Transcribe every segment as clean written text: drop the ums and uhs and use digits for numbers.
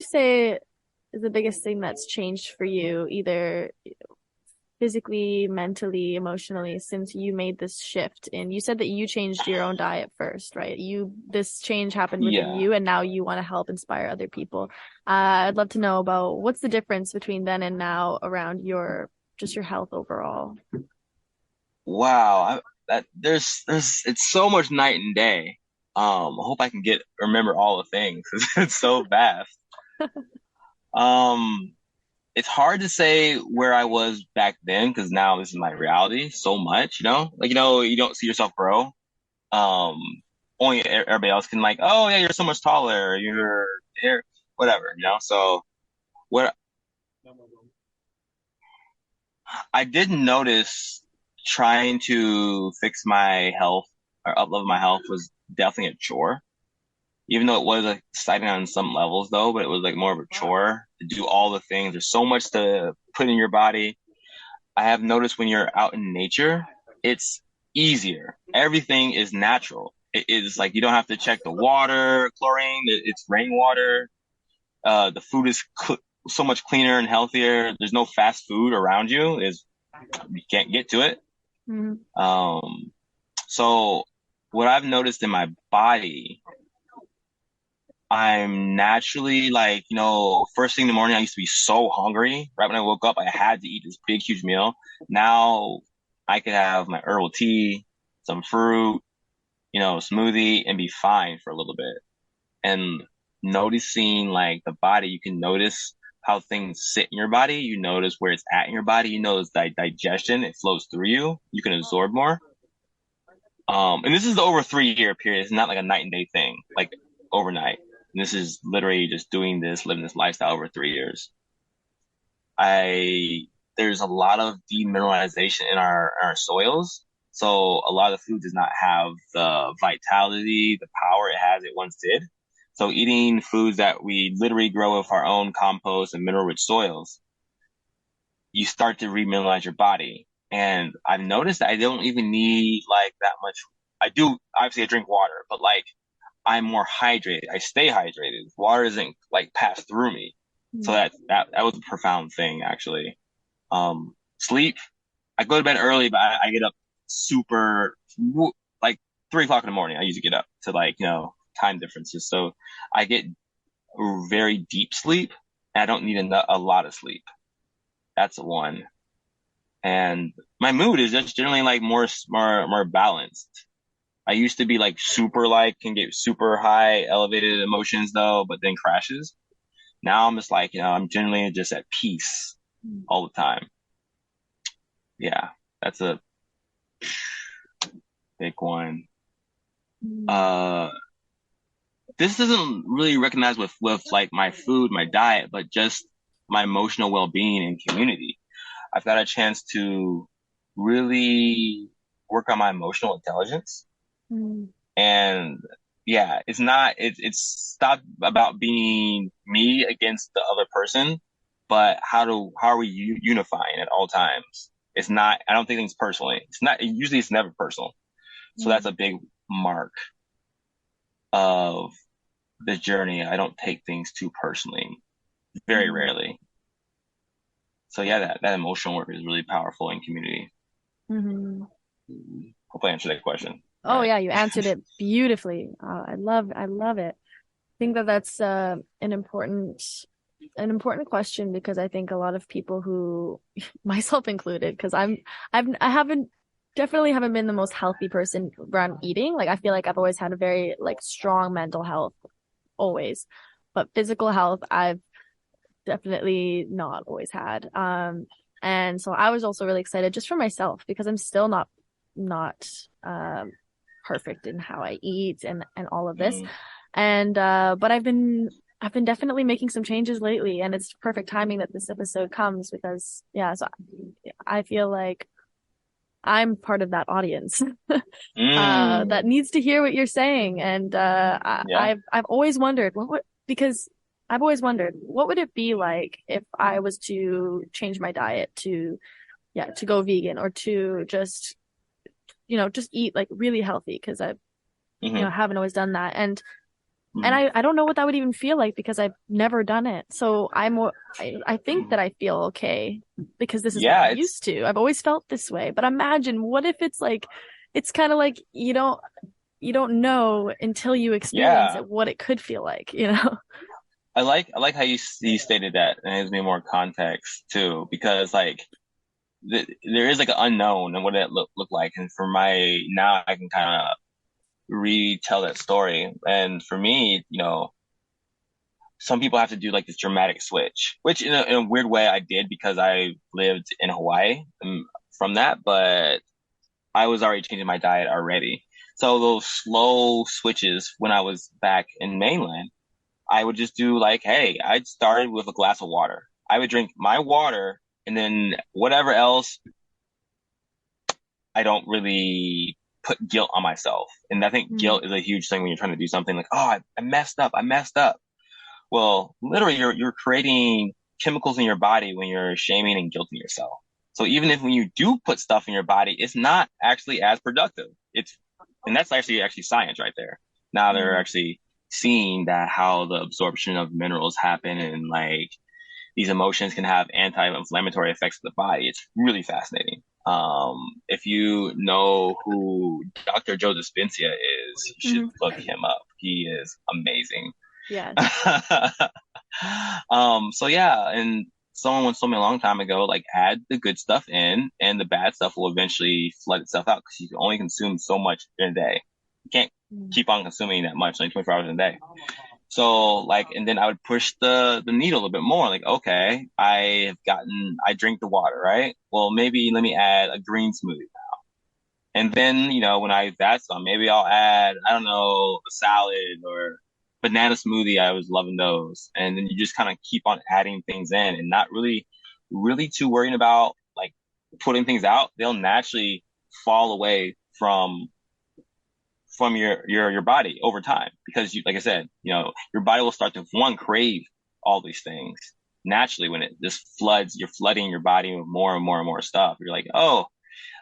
say is the biggest thing that's changed for you, either physically, mentally, emotionally, since you made this shift? And you said that you changed your own diet first, right? This change happened within Yeah. you, and now you want to help inspire other people. I'd love to know about what's the difference between then and now around your health overall. Wow. That there's it's so much night and day. I hope I can remember all the things 'cause it's so vast. Um, it's hard to say where I was back then because now this is my reality so much, Like, you don't see yourself grow. Um, only everybody else can like, oh yeah, you're so much taller, you're here, whatever. So what I did notice trying to fix my health or uplevel my health was definitely a chore. Even though it was exciting on some levels though, but it was like more of a chore to do all the things. There's so much to put in your body. I have noticed when you're out in nature, it's easier. Everything is natural. It is like you don't have to check the water, chlorine, it's rainwater. The food is so much cleaner and healthier. There's no fast food around you. You can't get to it. Mhm. Um, so what I've noticed in my body, I'm naturally like, first thing in the morning, I used to be so hungry. Right when I woke up, I had to eat this big, huge meal. Now I could have my herbal tea, some fruit, smoothie and be fine for a little bit. And noticing like the body, you can notice how things sit in your body. You notice where it's at in your body. You notice digestion, it flows through you. You can absorb more. And this is the over 3 year period. It's not like a night and day thing, like overnight. This is literally just doing this, living this lifestyle over 3 years. I There's a lot of demineralization in our soils. So a lot of food does not have the vitality, the power it has it once did. So eating foods that we literally grow with our own compost and mineral rich soils, you start to remineralize your body. And I've noticed that I don't even need like that much. I do, obviously I drink water, but like I'm more hydrated. I stay hydrated. Water doesn't like pass through me. So Mhm. that was a profound thing actually. Sleep. I go to bed early, but I get up super like 3 o'clock in the morning. I usually get up to like, time differences. So I get very deep sleep and I don't need a lot of sleep. That's one. And my mood is just generally like more balanced. I used to be like super like can get super high elevated emotions though, but then crashes. Now I'm just like, I'm generally just at peace all the time. Yeah, that's a big one. Mhm. Uh, this isn't really recognized with like my food, my diet, but just my emotional well-being and community. I've got a chance to really work on my emotional intelligence. Mhm. And yeah, it's stopped about being me against the other person, but how are we unifying at all times? It's not, I don't think things personally. Usually it's never personal. So that's Mhm. a big mark of the journey. I don't take things too personally, very Mhm. rarely. So yeah, that emotional work is really powerful in community. Mhm. Hope I answered that question. Oh Right. yeah, you answered it beautifully. I love it. I think that that's an important question because I think a lot of people who, myself included, because I haven't definitely haven't been the most healthy person around eating. Like I feel like I've always had a very like strong mental health, always, but physical health I've definitely not always had. And so I was also really excited just for myself because I'm still not um perfect in how I eat and all of this. Mm, And but I've been definitely making some changes lately, and it's perfect timing that this episode comes because yeah, so I feel like I'm part of that audience that mm, needs to hear what you're saying. And yeah. I've always wondered because I've always wondered what would it be like if I was to change my diet to to go vegan or to just just eat like really healthy because I Hmm. haven't always done that. And And hmm I don't know what that would even feel like because I've never done it. So I think that I feel okay because this is what Yeah, I'm it's used to. I've always felt this way. But imagine what if it's like it's kind of like you don't know until you experience yeah. it what it could feel like, you know? I like how you stated that, and it gives me more context too, because like there is like an unknown and what it look like, and for my now I can kind of retell that story, and for me, some people have to do like this dramatic switch, which in a weird way I did because I lived in Hawaii from that, but I was already changing my diet already. So those slow switches when I was back in mainland, I would just do like, hey, I'd started with a glass of water. I would drink my water and then whatever else, I don't really put guilt on myself. And I think Mm, guilt is a huge thing when you're trying to do something like, oh, I messed up. I messed up. Well, literally you're creating chemicals in your body when you're shaming and guilting yourself. So even if when you do put stuff in your body, it's not actually as productive. And that's actually science right there. Now they're mm, actually seeing that how the absorption of minerals happen and like these emotions can have anti-inflammatory effects of the body. It's really fascinating. If you know who Dr. Joe Dispenza is, you should mhm. look him up. He is amazing. Yes. So yeah, and someone once told me a long time ago, like add the good stuff in and the bad stuff will eventually flood itself out because you can only consume so much in a day. You can't Mm, keep on consuming that much, like 24 hours in a day. So like, and then I would push the needle a little bit more. Like, okay, I drink the water, right? Well, maybe let me add a green smoothie. And then, when that's done, maybe I'll add, I don't know, a salad or banana smoothie. I was loving those. And then you just kind of keep on adding things in and not really, really too worrying about like putting things out. They'll naturally fall away from your body over time because like I said, your body will start to one crave all these things naturally when it just floods, you're flooding your body with more and more and more stuff. You're like, oh,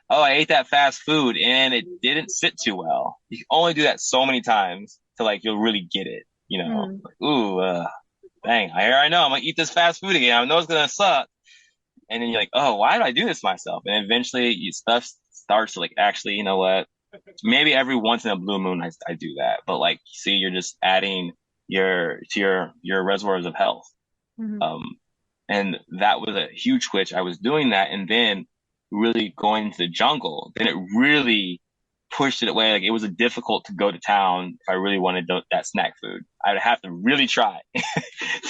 I ate that fast food and it didn't sit too well. You can only do that so many times to like you'll really get it, mm, Like, ooh, dang, here I know I'm gonna eat this fast food again. I know it's gonna suck. And then you're like, oh, why did I do this to myself? And eventually stuff starts to like, actually, you know what? Maybe every once in a blue moon I do that. But like, see, you're just adding your reservoirs of health. mhm. Um, and that was a huge switch. I was doing that and then really going into the jungle. Then it really pushed it away. Like it was difficult to go to town if I really wanted that snack food. I'd have to really try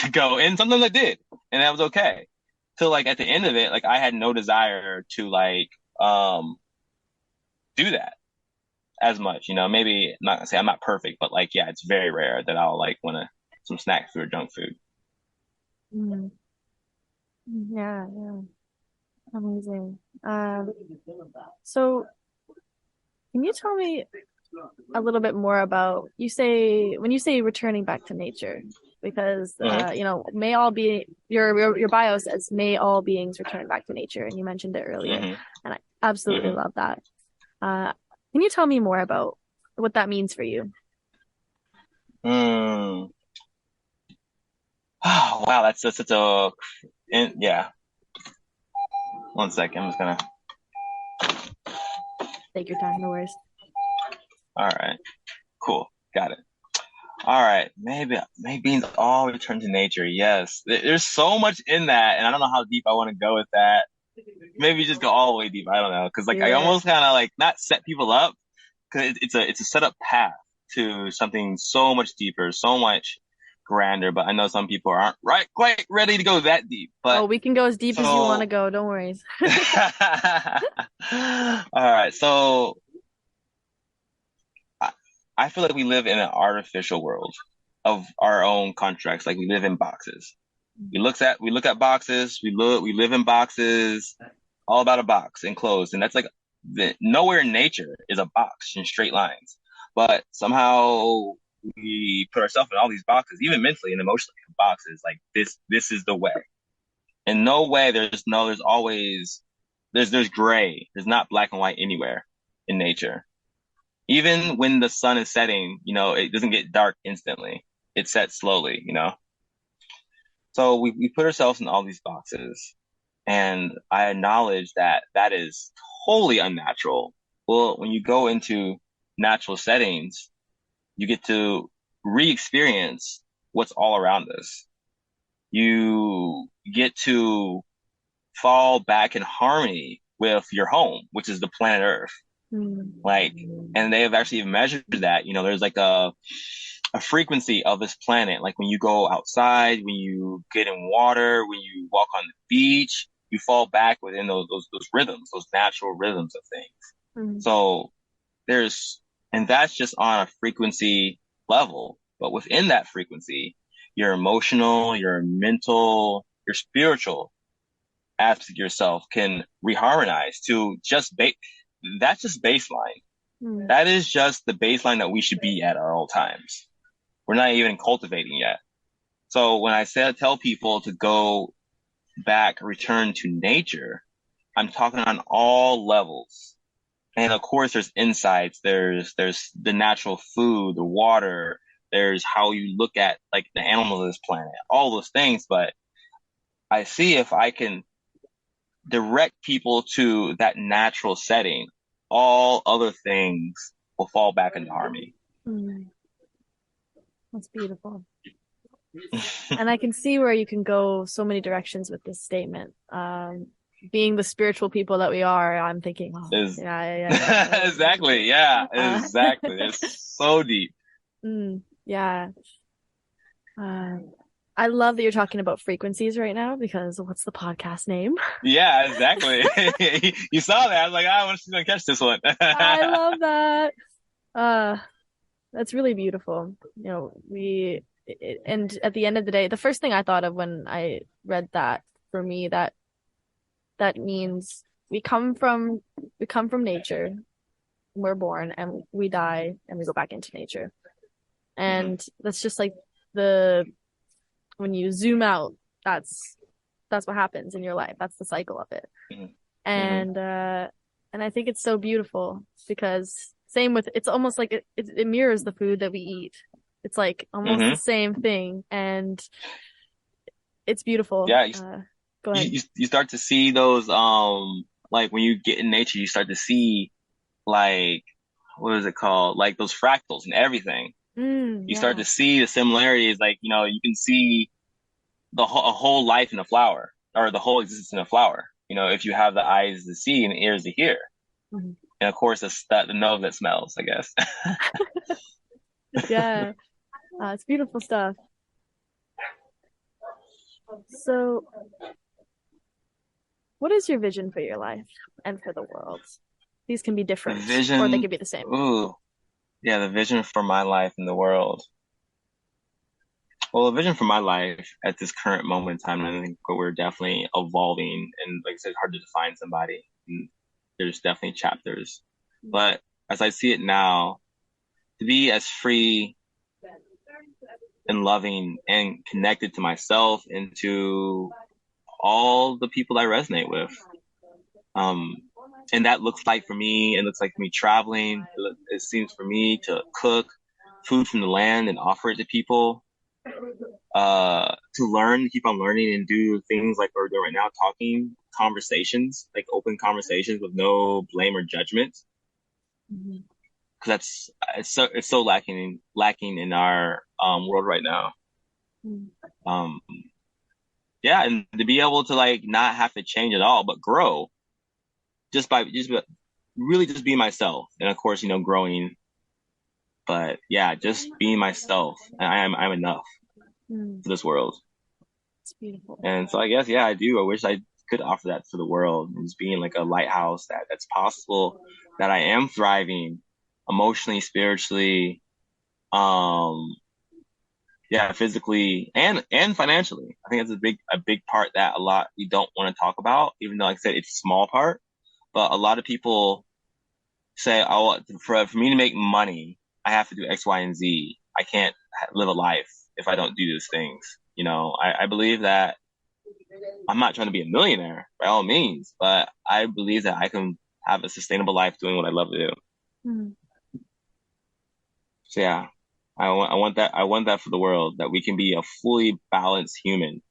to go. And sometimes I did. And that was okay. So like at the end of it, like I had no desire to like do that as much. Maybe I'm not gonna say I'm not perfect, but like yeah, it's very rare that I'll like want to some snack food or junk food. Mm. Yeah, yeah. Amazing. So can you tell me a little bit more about when you say returning back to nature, because hmm may all be your bio says may all beings return back to nature, and you mentioned it earlier, hmm and I absolutely hmm love that. Can you tell me more about what that means for you? Mm. Oh, wow, that's such a yeah. One second, I'm just gonna. Take your time, no worries. All right, cool, got it. All right, maybe beings all return to nature. Yes, there's so much in that, and I don't know how deep I want to go with that. Maybe just go all the way deep. I don't know, because like Do I it. almost kind of like not set people up, because it's a set up path to something so much deeper, so much grander. But I know some people aren't right quite ready to go that deep. Oh, But we can go as deep as you want to so, go. Don't worry. all right, so I, I feel like we live in an artificial world of our own constructs. Like we live in boxes. We look at boxes. We live in boxes. All about a box enclosed, and that's like nowhere in nature is a box in straight lines. But somehow we put ourselves in all these boxes, even mentally and emotionally in boxes. Like this is the way. In no way, there's always there's gray. There's not black and white anywhere in nature. Even when the sun is setting, it doesn't get dark instantly. it's set slowly, you know? So we put ourselves in all these boxes, and I acknowledge that that is totally unnatural. Well, when you go into natural settings, you get to re-experience what's all around us. You get to fall back in harmony with your home, which is the planet Earth. Mm. Like, and they have actually measured that. You know, there's like a frequency of this planet. Like when you go outside, when you get in water, when you walk on the beach, you fall back within those rhythms, those natural rhythms of things. Mm. So there's, and that's just on a frequency level. But within that frequency, your emotional, your mental, your spiritual aspect of yourself can reharmonize to that's just baseline. Mm. That is just the baseline that we should be at all times. We're not even cultivating yet. So when I tell people to go back, return to nature, I'm talking on all levels. And of course, there's insights. There's the natural food, the water. There's how you look at like the animals of this planet, all those things. But I see if I can direct people to that natural setting, all other things will fall back into harmony. Mm. That's beautiful. And I can see where you can go so many directions with this statement. Being the spiritual people that we are, I'm thinking, oh, Is yeah. exactly, yeah, Uh, exactly. It's so deep. yeah. Uh, I love that you're talking about frequencies right now because what's the podcast name? Yeah, exactly. You saw that. I was like, I want to catch this one. I love that. Uh, that's really beautiful. You know, and at the end of the day, the first thing I thought of when I read that, for me, that means we come from nature, we're born and we die and we go back into nature. Mhm, And that's just like the when you zoom out, that's that's what happens in your life. That's the cycle of it. mhm, mhm, And I think it's so beautiful because same with it's almost like it mirrors the food that we eat. It's like almost the mhm. same thing, and it's beautiful. Yeah, Go ahead. you start to see those like when you get in nature, you start to see like what is it called? Like those fractals and everything. You start Yeah. to see the similarities. Like you know, you can see a whole life in a flower or the whole existence in a flower. You know, if you have the eyes to see and the ears to hear, Mhm. and of course the nose that smells, I guess. Yeah. It's beautiful stuff. So, what is your vision for your life and for the world? These can be The different or they vision, could be the same. ooh, yeah, the vision for my life in the world. Well, the vision for my life at this current moment in time, I think we're definitely evolving, and like I said, hard to define somebody. And there's definitely chapters, but as I see it now, to be as free and loving and connected to myself and to all the people I resonate with. Um, and that looks like for me, it looks like for me traveling. It seems for me to cook food from the land and offer it to people, to learn, keep on learning and do things like we're doing right now, talking conversations, like open conversations with no blame or judgment. Mhm. Cause it's so lacking in our, world right now. Mhm. Um, yeah. And to be able to like not have to change at all, but grow just by really just being myself. And of course, you know, growing, but yeah, just being myself. And I'm enough Mm. for this world. It's beautiful. And so I guess, yeah, I do. I wish I could offer that to the world and just being like a lighthouse that's possible, that I am thriving emotionally, spiritually, um, yeah, physically and financially. I think that's a big part that a lot we don't want to talk about, even though like I said, it's a small part, but a lot of people say, oh, for me to make money, I have to do X, Y, and Z. I can't live a life if I don't do these things. You know, I believe that I'm not trying to be a millionaire by all means, but I believe that I can have a sustainable life doing what I love to do. Mm. So yeah. I want that for the world, that we can be a fully balanced human